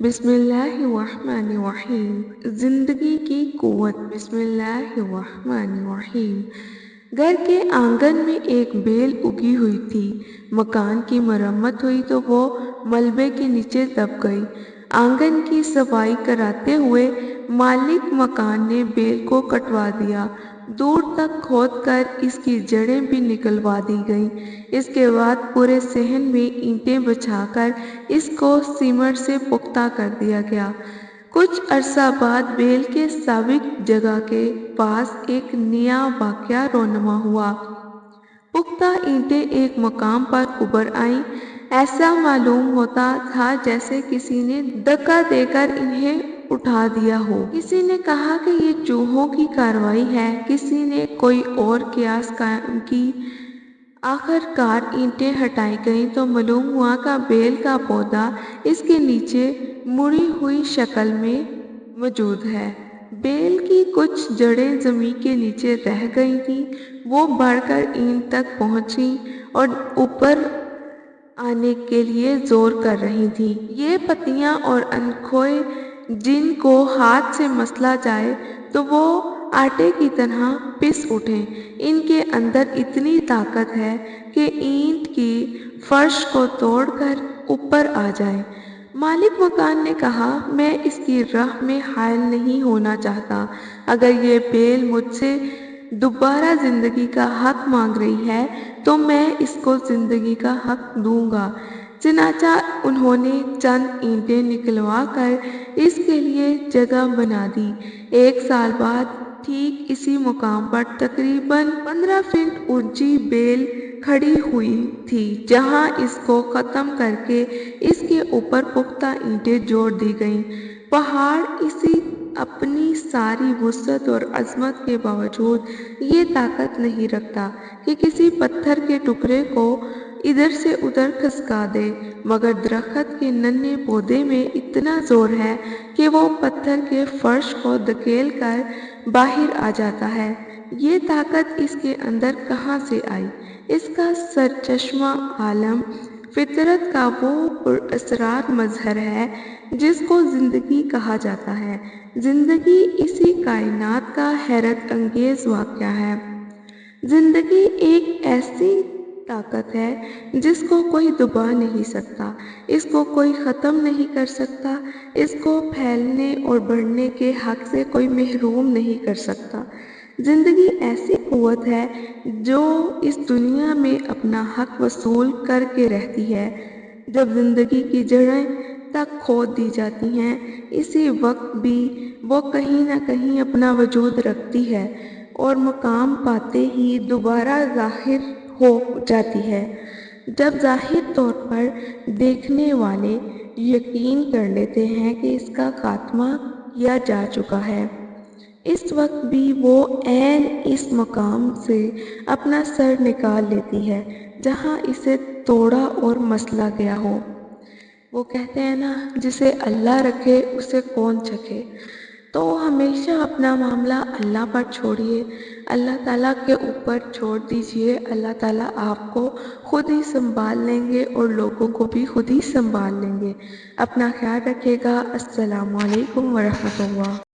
بسم اللہ الرحمن الرحیم۔ زندگی کی قوت۔ بسم اللہ الرحمن الرحیم۔ گھر کے آنگن میں ایک بیل اگی ہوئی تھی۔ مکان کی مرمت ہوئی تو وہ ملبے کے نیچے دب گئی۔ آنگن کی صفائی کراتے ہوئے مالک مکان نے بیل کو کٹوا دیا۔ دور تک کھود کر اس کی جڑیں بھی نکلوا دی گئیں۔ اس کے بعد پورے صحن میں اینٹیں بچھا کر اس کو سیمنٹ سے پختہ کر دیا گیا۔ کچھ عرصہ بعد بیل کے سابق جگہ کے پاس ایک نیا واقعہ رونما ہوا۔ پختہ اینٹیں ایک مقام پر ابھر آئیں۔ ایسا معلوم ہوتا تھا جیسے کسی نے دھکا دے کر انہیں اٹھا دیا ہو۔ کسی نے کہا کہ یہ چوہوں کی کارروائی ہے، کسی نے کوئی اور قیاس قائم کی۔ آخر کار اینٹیں ہٹائی گئیں تو معلوم ہوا کہ بیل کا پودا اس کے نیچے مڑی ہوئی شکل میں موجود ہے۔ بیل کی کچھ جڑیں زمین کے نیچے رہ گئی تھیں۔ وہ بڑھ کر اینٹ تک پہنچیں اور اوپر آنے کے لیے زور کر رہی تھیں۔ یہ پتیاں اور انخوئے جن کو ہاتھ سے مسلا جائے تو وہ آٹے کی طرح پس اٹھیں۔ ان کے اندر اتنی طاقت ہے کہ اینٹ کی فرش کو توڑ کر اوپر آ جائیں۔ مالک مکان نے کہا، میں اس کی راہ میں حائل نہیں ہونا چاہتا۔ اگر یہ بیل مجھ سے دوبارہ زندگی کا حق مانگ رہی ہے تو میں اس کو زندگی کا حق دوں گا۔ چنانچہ انہوں نے چند اینٹیں نکلوا کر اس کے لیے جگہ بنا دی۔ 1 سال بعد ٹھیک اسی مقام پر تقریباً 15 فٹ اونچی بیل کھڑی ہوئی تھی، جہاں اس کو ختم کر کے اس کے اوپر پختہ اینٹیں جوڑ دی گئیں۔ پہاڑ اپنی ساری وسعت اور عظمت کے باوجود یہ طاقت نہیں رکھتا کہ کسی پتھر کے ٹکڑے کو ادھر سے ادھر کھسکا دے، مگر درخت کے ننھے پودے میں اتنا زور ہے کہ وہ پتھر کے فرش کو دھکیل کر باہر آ جاتا ہے۔ یہ طاقت اس کے اندر کہاں سے آئی؟ اس کا سرچشمہ عالم فطرت کا وہ پراسرار مظہر ہے جس کو زندگی کہا جاتا ہے۔ زندگی اسی کائنات کا حیرت انگیز واقعہ ہے۔ زندگی ایک ایسی طاقت ہے جس کو کوئی دبا نہیں سکتا، اس کو کوئی ختم نہیں کر سکتا، اس کو پھیلنے اور بڑھنے کے حق سے کوئی محروم نہیں کر سکتا۔ زندگی ایسی قوت ہے جو اس دنیا میں اپنا حق وصول کر کے رہتی ہے۔ جب زندگی کی جڑیں تک کھود دی جاتی ہیں، اسی وقت بھی وہ کہیں نہ کہیں اپنا وجود رکھتی ہے اور مقام پاتے ہی دوبارہ ظاہر ہو جاتی ہے۔ جب ظاہر طور پر دیکھنے والے یقین کر لیتے ہیں کہ اس کا خاتمہ کیا جا چکا ہے، اس وقت بھی وہ عین اس مقام سے اپنا سر نکال لیتی ہے جہاں اسے توڑا اور مسلا گیا ہو۔ وہ کہتے ہیں نا، جسے اللہ رکھے اسے کون چکھے۔ تو ہمیشہ اپنا معاملہ اللہ پر چھوڑیے، اللہ تعالیٰ کے اوپر چھوڑ دیجیے۔ اللہ تعالیٰ آپ کو خود ہی سنبھال لیں گے اور لوگوں کو بھی خود ہی سنبھال لیں گے۔ اپنا خیال رکھیے گا۔ السلام علیکم ورحمۃ اللہ۔